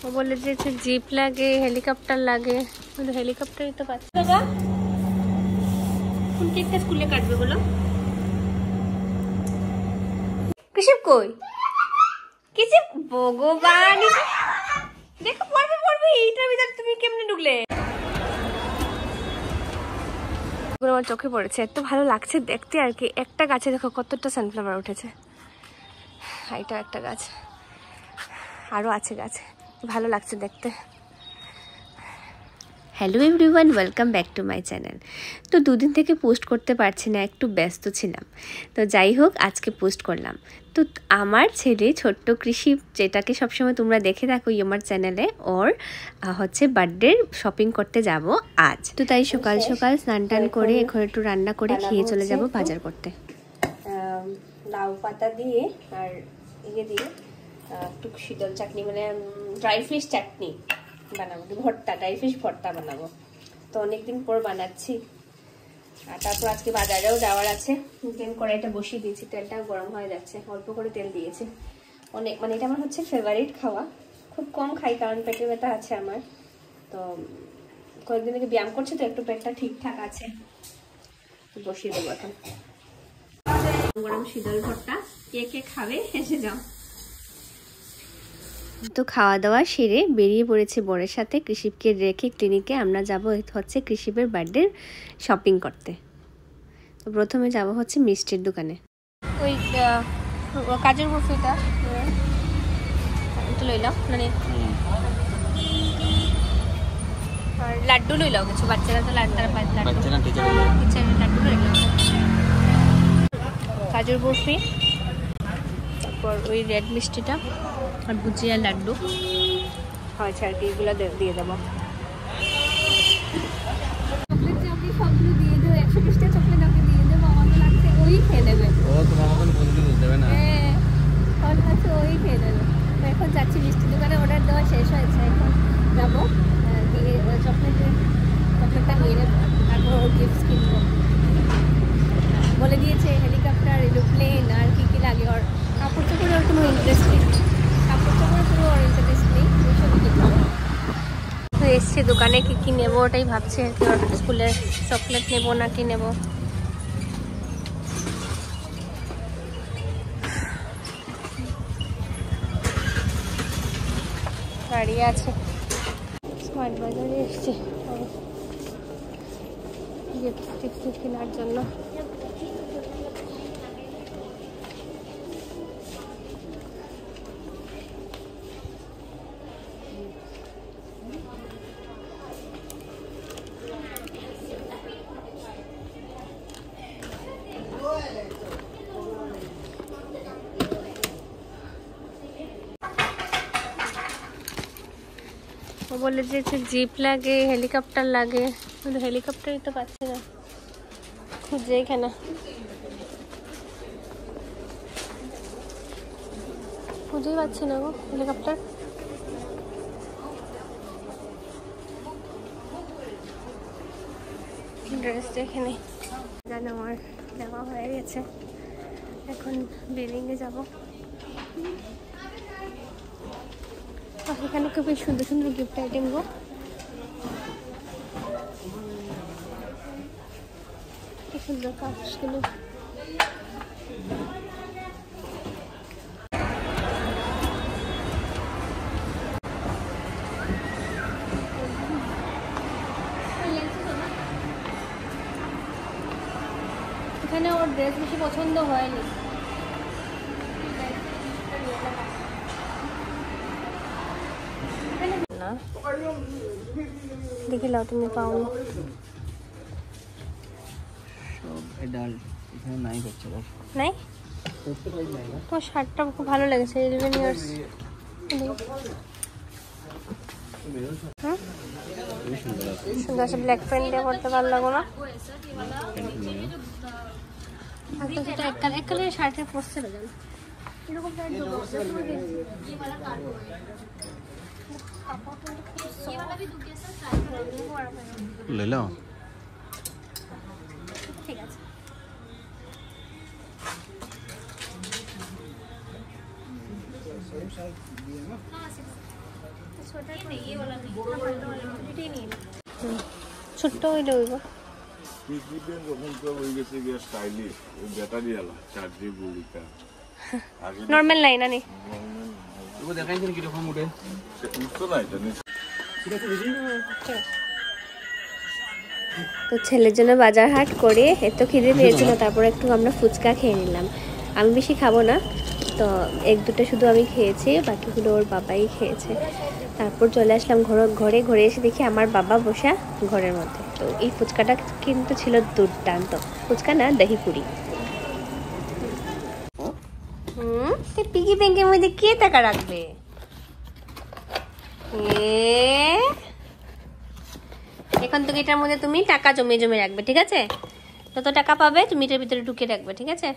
ও বলে যে জিপ লাগে, হেলিকপ্টার লাগে, কিন্তু হেলিকপ্টারই তো পাচ্ছি। বাবা কোন কেকটা স্কুলে কাটবে বলো? কিসব কই কিছু ভগবান, দেখো পড়বে পড়বে, এইটার ভিতরে তুমি কেমনে ঢুকলে? আমার চোখে পড়েছে, এত ভালো লাগছে দেখতে আর কি। একটা গাছে দেখো কতটা সানফ্লাওয়ার উঠেছে, এটা একটা গাছ, আরও আছে গাছ, ভালো লাগছে দেখতে। Hello everyone, welcome back to my channel. তো দুদিন থেকে পোস্ট করতে পারছি না, একটু ব্যস্ত ছিলাম। তো যাই হোক, আজকে পোস্ট করলাম। তো আমার ছেলে ছোট্ট কৃষি, যেটাকে সবসময় তোমরা দেখে থাকো আমার চ্যানেলে, ওর হচ্ছে বার্থডে শপিং করতে যাব আজ। তো তাই সকাল সকাল স্নান টান করে এখন একটু রান্না করে খেয়ে চলে যাব বাজার করতে। লাউ পাতা দিয়ে আর ইয়ে দিয়ে একটু শীতল চাটনি, মানে ড্রাই ফিশ চাটনি বানাবো, ভর্তা, ড্রাই ফিশ ভর্তা বানাবো। তো অনেকদিন পর বানাচ্ছি। আর তারপর আজকে বাজারেও যাওয়ার আছে। তেল কড়াইটা বসিয়ে দিয়েছি, তেলটা গরম হয়ে যাচ্ছে, অল্প করে তেল দিয়েছি। অনেক, মানে এটা আমার হচ্ছে ফেভারিট খাওয়া, খুব কম খাই কারণ পেটে ব্যথা আছে আমার। তো কয়েকদিন থেকে ব্যায়াম করছে, তো একটু পেটটা ঠিকঠাক আছে। বসিয়ে দেবো এখন। গরম শীতল ভর্তা, কে কে খাবে এসে যাও। তো খাওয়া দাওয়া সেরে বেরিয়ে পড়েছে বরের সাথে। কৃষিবকে রেখে ক্লিনিকে আমরা যাব হচ্ছে কৃষিবের বার্থডে শপিং করতে। তো প্রথমে যাব হচ্ছে মিষ্টির দোকানে। ওই কাজের বরফিটা একটু লইলাম, মানে আর লাড্ডু লইলাম কিছু, বাচ্চারা তো লাড্ডু লাড্ডু লইলাম, কাজের বরফি, তারপর ওই রেড মিষ্টিটা আর ভুজিয়া লাড্ডু হয়েছে আর কি, এগুলো দিয়ে দেবো। সবগুলো দিয়ে দেবো, 120টা চকলেট আমাকে দিয়ে দেবো, আমাকে লাগছে ওই খেয়ে নেবে। হ্যাঁ, আমার লাগছে ওই খেয়ে নেবে। তো এখন যাচ্ছি মিষ্টি দোকানে, অর্ডার দেওয়া শেষ হয়েছে, এখন যাবো দিয়ে চকলেটটা নিয়ে নেবো, তারপর ওর গিফট কিনবো। বলে দিয়েছে হেলিকপ্টার, এরোপ্লেন আর কি কি লাগে। ওর কাপড় চোপড়ে ওর কোনো ইন্টারেস্ট নেই, কাপড় চোপড়ে পুরো ওর ইন্টারেস্ট নেই, ওইসবই কিনতে হবে। তো এসছি দোকানে, কি কি নেবো ওটাই ভাবছি আর কি। ওর স্কুলের চকলেট নেবো না কি নেবো। দাঁড়িয়ে আছে, স্মার্ট বাজারে এসছি গিফট কেনার জন্য। ও বলে যে জিপ লাগে, হেলিকপ্টার লাগে, কিন্তু হেলিকপ্টারই তো পাচ্ছি না, খুঁজে এখানে। খুঁজেই পাচ্ছি না গো হেলিকপ্টার। ড্রেসটা এখানে জানো আমার নেওয়া হয়ে গেছে, এখন বিল্ডিংয়ে যাব। এখানে খুবই সুন্দর সুন্দর গিফট আইটেম গো। কি সুন্দর কাজগুলো। এখানে ওর ড্রেস বেশি পছন্দ হয়নি, দেখে লাও তুমি পাওনি। নাই, তোমার শার্টটা খুব ভালো লেগেছে, 11 ইয়ার্স। সুন্দর আছে, ব্ল্যাক প্যান্ট দিয়ে পড়তে ভালো লাগো না? এক কালারের শার্টের পরছে না জানো, এরকম ले लो। ঠিক আছে, ছোট্ট হইলে হইব নর্মাল নাই না নি তো ছেলের জন্য বাজার হাট করে এত খিদে পেয়েছিল, তারপর একটু আমরা ফুচকা খেয়ে নিলাম। আমি বেশি খাবো না, তো এক দুটো শুধু আমি খেয়েছি, বাকিগুলো ওর বাবাই খেয়েছে। তারপর চলে আসলাম ঘরে ঘরে এসে দেখি আমার বাবা বসা ঘরের মধ্যে। তো এই ফুচকাটা কিন্তু ছিল দুর্দান্ত, ফুচকা না দহি পুরি। পিগি ব্যাংকের মধ্যে কে টাকা রাখবে? এখন তো এটার মধ্যে তুমি টাকা জমে জমে রাখবে, ঠিক আছে? যত টাকা পাবে তুমি এটার ভিতরে ঢুকে রাখবে, ঠিক আছে?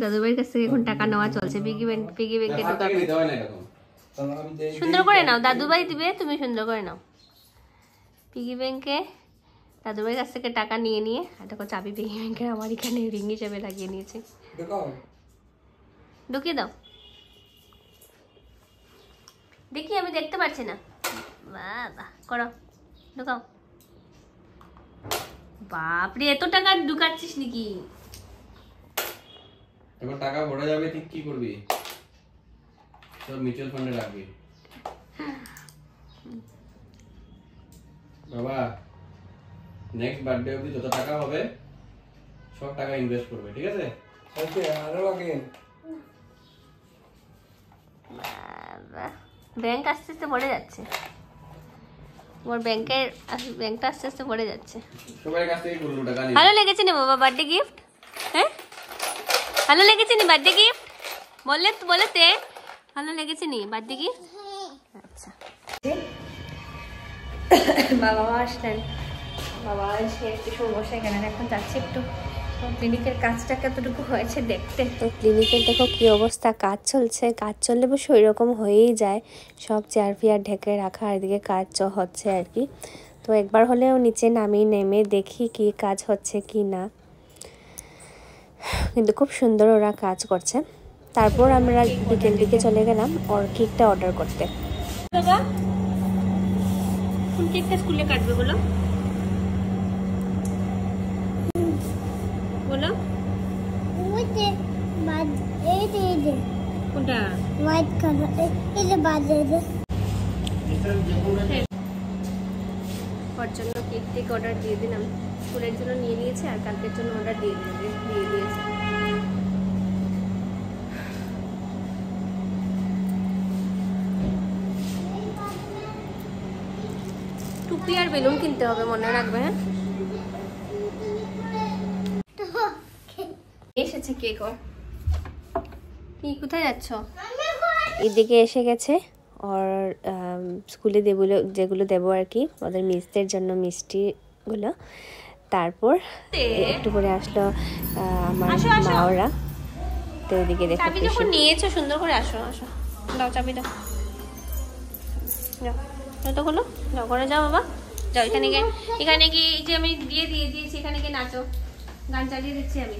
দাদুভাইয়ের কাছ থেকে এখন টাকা নেওয়া চলছে। পিগি ব্যাংকে সুন্দর করে নাও, দাদুভাই দিবে, তুমি সুন্দর করে নাও। পিগি ব্যাংকে দাদুভাইয়ের কাছ থেকে টাকা নিয়ে নিয়ে দেখো চাবি পিগি ব্যাংকের আমার এখানে রিং হিসেবে লাগিয়ে নিয়েছে। ঢুকিয়ে দাও, দেখি আমি দেখতে পাচ্ছি না। বাবা করো, ঢুকাও। বাপরে এত টাকা ঢুকাচ্ছিস নাকি? এবার টাকা ভরে যাবে, ঠিক কি করবি? সব মিউচুয়াল ফান্ডে রাখবি। বাবা নেক্সট বার্থডে অবধি যত টাকা হবে সব টাকা ইনভেস্ট করবে, ঠিক আছে? ওকে, আরো লাগে। ব্যাংক আস্তে আস্তে ভরে যাচ্ছে, আমার ব্যাংকটা আস্তে আস্তে ভরে যাচ্ছে। সবার কাছ থেকে গুলো টাকা নিয়ে। ভালো লেগেছে না বাবা বার্থডে গিফট? হ্যাঁ ভালো লেগেছে নি বার্থডে গিফট? বলেতে ভালো লেগেছে নি বার্থডে গিফট? আচ্ছা বাবা আসলেন, বাবা এসে একটু সমস্যা কেন এখন যাচ্ছে একটু ক্লিনিকের কাজটা কতটুকু হয়েছে দেখতে। তো ক্লিনিকের দেখো কি অবস্থা, কাজ চলছে। কাজ চললে অবশ্য ওই রকম হয়েই যায়, সব চেয়ার ফিয়ার ঢেকে রাখা, আর এদিকে কাজ হচ্ছে আর কি। তো একবার হলেও নিচে নেমে দেখি কি কাজ হচ্ছে কি না, কিন্তু খুব সুন্দর ওরা কাজ করছে। তারপর আমরা বিকেল দিকে চলে গেলাম ওর কেকটা অর্ডার করতে। বাবা কোন কেকটা স্কুলে কাটবে বলো? বলো কোনটা? হোয়াইট কালার, এই বাজে ওর জন্য কেক টেক অর্ডার দিয়ে দিলাম। স্কুলের জন্য নিয়ে নিয়েছে আর কালকের জন্য অর্ডার দিয়ে দিয়েছে। টুপি আর বেলুন কিনতে হবে, মনে রাখবে। হ্যাঁ এসেছে কেক। ওর কি কোথায় যাচ্ছ? এদিকে এসে গেছে ওর স্কুলে যেগুলো দেবো আর কি, ওদের মিসদের জন্য মিষ্টিগুলো। তারপর একটু করে আসলো আমার মা ওরা। তো ওইদিকে দেখো চাবি যখন নিয়েছো সুন্দর করে আসো দাও চাবি দাও, যতগুলো যাও করে যাও বাবা যাও। এখানে গিয়ে যে আমি দিয়েছি এখানে গিয়ে নাচো, গান চালিয়ে দিচ্ছি আমি।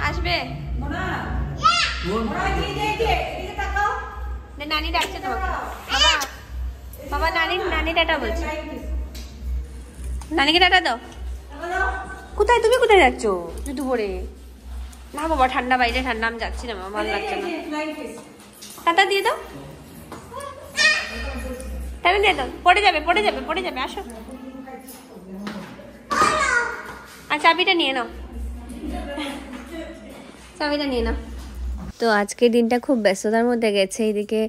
আসবে নানি ডাকছে তোমাকে। বাবা নানি টাটা বলছে, নানিকে টাটা দাও। কোথায় তুমি কোথায় যাচ্ছ দুপুরে? না বাবা ঠান্ডা, বাইরে ঠান্ডা, আমি যাচ্ছি না, ভালো লাগছে না। টাটা দিয়ে দাও, টাটা দিয়ে দাও। পড়ে যাবে আসো। আর চাবিটা নিয়ে নাও, চাবিটা নিয়ে নাও। তো আজকের দিনটা খুব ব্যস্ততার মধ্যে গেছে। এইদিকে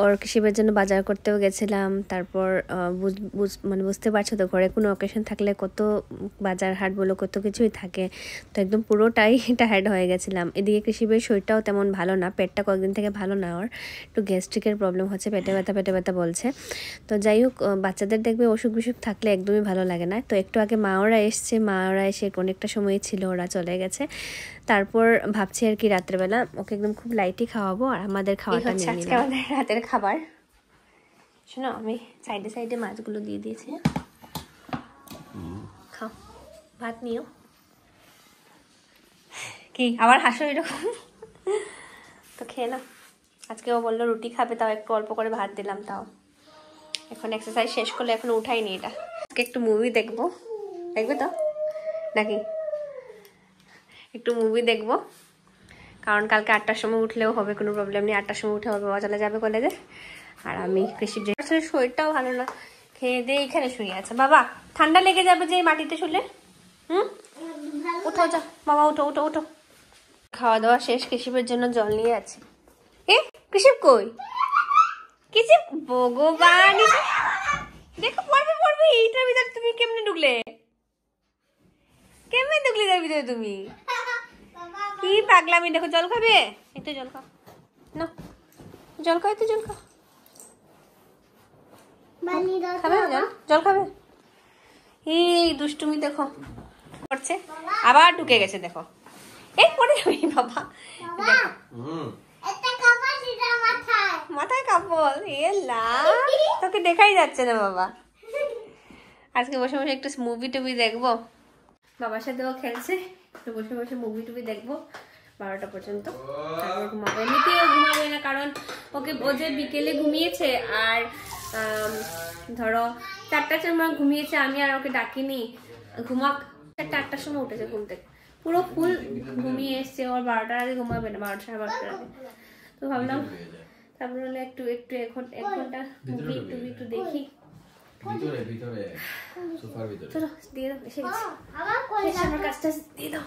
ওর শিবের জন্য বাজার করতেও গেছিলাম। তারপর মানে বুঝতে পারছো তো, ঘরে কোনো অকেশন থাকলে কত বাজার হাট বলো কত কিছুই থাকে। তো একদম পুরোটাই টায়ার্ড হয়ে গেছিলাম। এদিকে কৃষিবের শরীরটাও তেমন ভালো না, পেটটা কয়েকদিন থেকে ভালো না, ওর একটু গ্যাস্ট্রিকের প্রবলেম হচ্ছে, পেটে ব্যথা বলছে। তো যাই হোক, বাচ্চাদের দেখবে অসুখ বিসুখ থাকলে একদমই ভালো লাগে না। তো একটু আগে মা ওরা এসে অনেকটা সময় ছিল, ওরা চলে গেছে। তারপর ভাবছি আর কি রাত্রেবেলা ওকে একদম খুব লাইটই খাওয়াবো, আর আমাদের খাওয়াটা নিয়ে নিলাম। আমাদের রাতের খাবার শোনো, আমি সাইডে মাছগুলো দিয়ে দিয়েছি, খাও ভাত নিও। কি কি আবার হাসো এরকম? তো খেয়ে না, আজকে ও বললো রুটি খাবে, তাও একটু অল্প করে ভাত দিলাম। তাও এখন এক্সারসাইজ শেষ করলে এখন উঠাইনি এটা। আজকে একটু মুভি দেখবো, দেখবে তো নাকি? একটু মুভি দেখবো, কারণ কালকে 8টার সময় উঠলেও হবে, কোনো প্রবলেম নেই। 8টার সময় উঠে হবে, বাবা চলে যাবে কলেজে, আর আমি কৃষির যে আসলে শরীরটাও ভালো না, খেয়ে দিয়ে এখানে শুয়ে আছে। বাবা ঠান্ডা লেগে যাবে যে মাটিতে শুলে। উঠো যা বাবা, উঠো উঠো উঠো। খাওয়া দাওয়া শেষ, কৃষিপের জন্য জল নিয়ে আছে। এ কৃষিপ কই? কিছু ভগবান, দেখো পড়বে পড়বে। এইটার ভিতরে তুমি কেমনে ঢুকলে? কেমনে ঢুকলে এটার ভিতরে তুমি? কি পাগলামি! দেখো জল খাবে, একটু জল খাও না, জল খাও, একটু জল খাও। খাবে জল? জল খাবে? এই দুষ্টুমি দেখো করছে, আবার ঢুকে গেছে দেখো। এই পড়ে যাবে বাবা। মাথায় কাপড়, তোকে দেখাই যাচ্ছে না বাবা। আজকে বসে বসে একটু মুভি টুভি দেখবো, বাবার সাথেও খেলছে, তো বসে বসে মুভি টুভি দেখবো 12টা পর্যন্ত। তারপর ঘুমাবো। এমনিতেও ঘুমাবে না, কারণ ওকে ও যে বিকেলে ঘুমিয়েছে, আর ধরো 4টার সময় ঘুমিয়েছে, আমি আর ওকে ডাকিনি ঘুমাক। 8টার সময় উঠেছে ঘুম থেকে, পুরো ফুল ঘুমিয়ে এসছে। ওর 12টার আগে ঘুমাবে না, 12টা সাড়ে 12টার আগে। তো ভাবলাম তারপর হলে একটু একটু 1 ঘন্টা মুভি টুভি একটু দেখি। ভিতরে সোফার ভিতরে। চলো দিয়ে দাও, এসে গেছি। আমার কাজটা দিয়ে দাও।